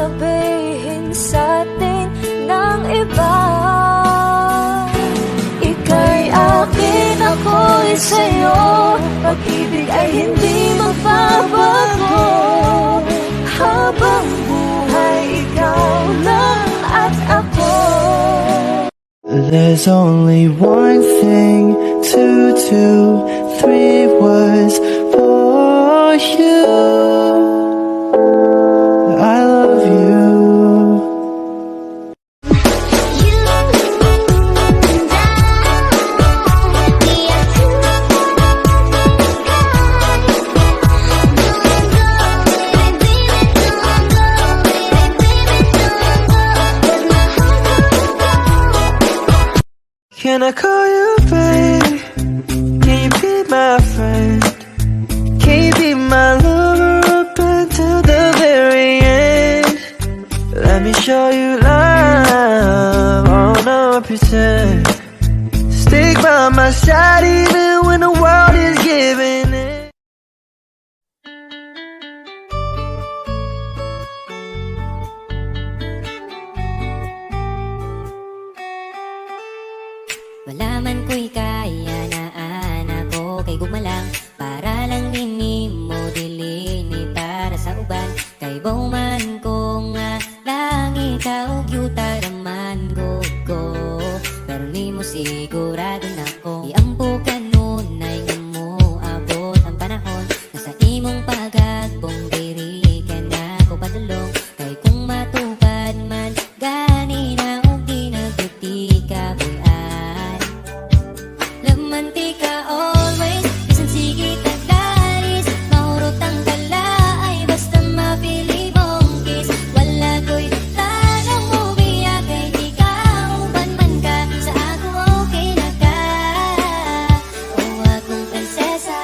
sabihin sa'tin ng iba. Ika'y akin, ako'y sa'yo, pag-ibig ay hindi magbabago. Habang buhay, ikaw lang at ako. There's only one thing to do, 3 words for you. I love you. Can I call you babe? Can you be my friend? Can you be my lover up until the very end? Let me show you love, oh no pretend. Stick by my side even when the world is giving in. Wala man ko'y kaya na anak ko kay gumalang, para lang din mo dilini para sa uban. Kay bauman ko nga lang ikaw yuta raman go. Pero ni mo sigurado na ko iampo ka nun ay nga mo abot ang panahon. Nasa imong pagagbong diri ka na ko padulong. Kay kung matupad man gani na og di nagduti ka buyan. Lamantika always, bisan sige tagdaris. Mahurot ang kala ay basta mapili mong kiss. Wala ko'y tanong mo biya kay di ka uban man ka. Sa ako okay na ka, o akong prinsesa.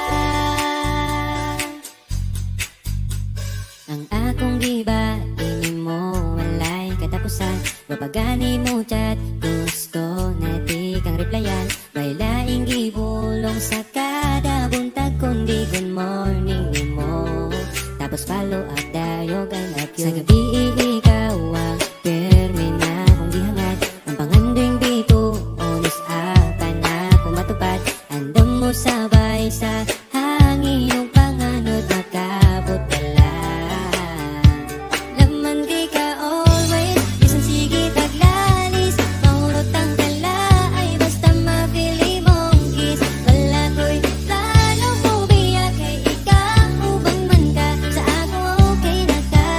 Ang akong giba, di mo walay katapusan. Mapagani mo chat, gusto na di kang replyan. May laing gibulong sa kada buntag kundi good morning ni mo. Tapos follow up dayo I love you. Sa gabi ikaw ang permi na kong gihangad. Ang pangandoing bito, onis apa na kung matupad. Andam mo sabay sa hangin ng panganod makabot ka lang. Laman di ka always, bisan sige taglalis. Mahurot ang kala ay basta mapili mong kiss. Wala ko'y plano mo biya kay ikaw ubang man ka. Sa ako okay na ka,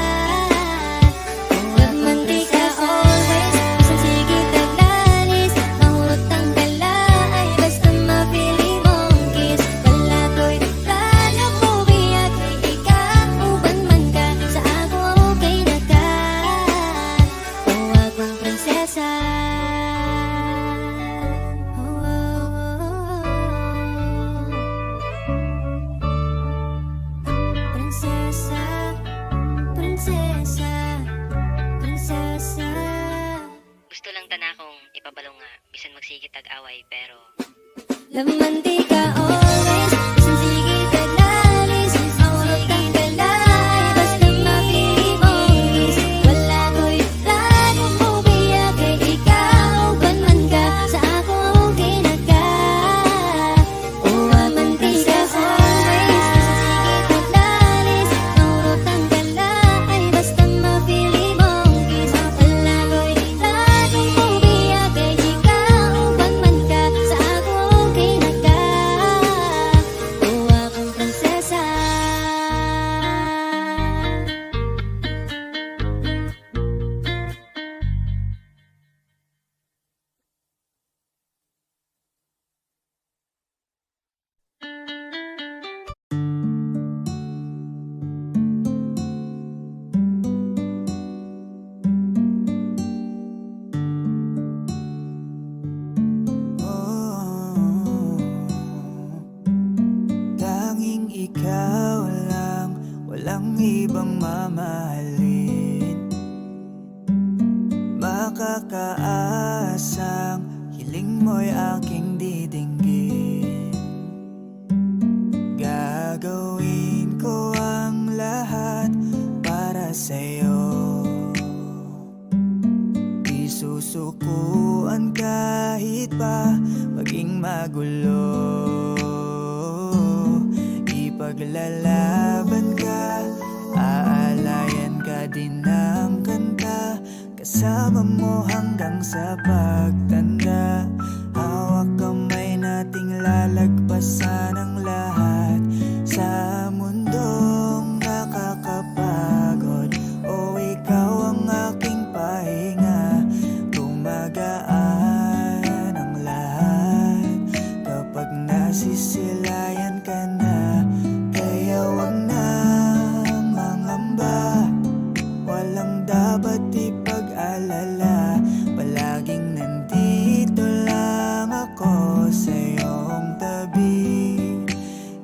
laman di ka always, bisan sige taglalis. Mahurot ang kala ay basta mapili mong kiss. Wala ko'y plano mo biya kay ikaw ubang man ka. Sa ako okay na ka, o akong prinsesa. Prinsesa, prinsesa, prinsesa. Gusto lang tanakong ipabalong nga, bisan magsigit tag-away, pero Laman di ka always, bisan sige taglalis. Mahurot ang kala ay basta mapili mong kiss. Wala ko'y plano mo biya kay ikaw uban man ka. Sa ako okay na ka, o aman di ka always, bisan sige taglalis. Mahurot ang kala ay basta mapili mong kiss. Wala ko'y plano mo biya kay ikaw uban man ka. Sa ako okay na ka, o akong prinsesa. Tanging ikaw lang, walang ibang mamahalin. Makakaasang hiling mo'y aking didinggin. Gagawin ko ang lahat para sa'yo. upuan kahit pa maging magulo. Ipaglalaban ka, aalayan ka din ng kanta, kasama mo hanggang sa pagtanda. Hawak kamay nating lalagpasan ang lahat sa mundong nakakapagod. O ikaw ang aking pahinga, gumagaan ang lahat kapag nasisilayan ka na. Kaya wag na mangamba, walang dapat ipag-alala. Palaging nandito lang ako sa iyong tabi,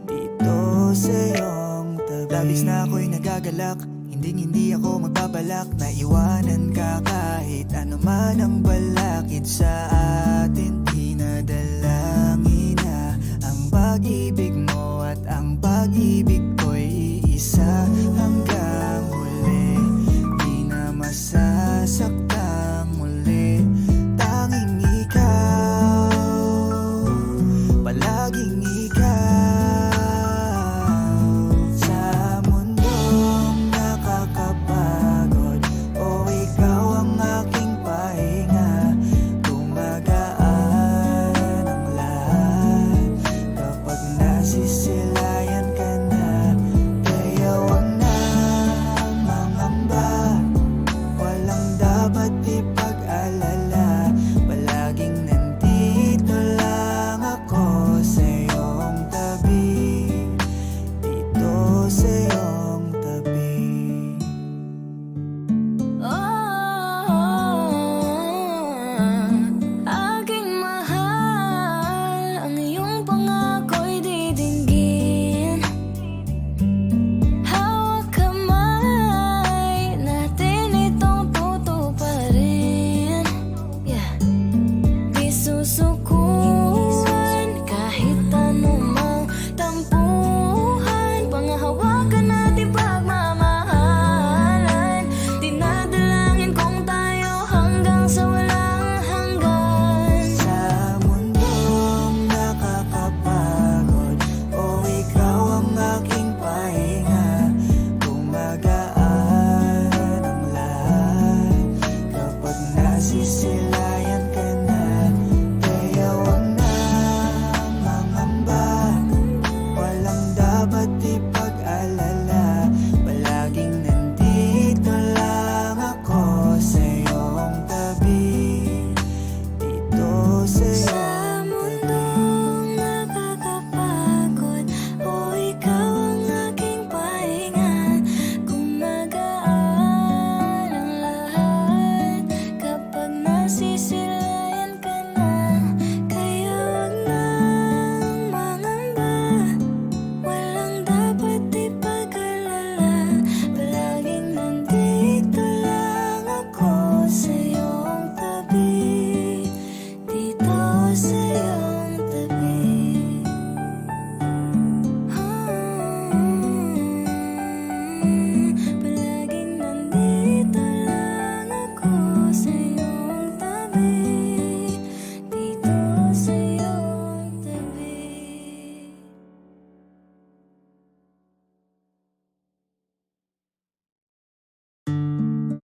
dito sa iyong tabi. Labis na ako'y nagagalak, hindi ako magbabalak na iwanan ka kahit ano man ang balik.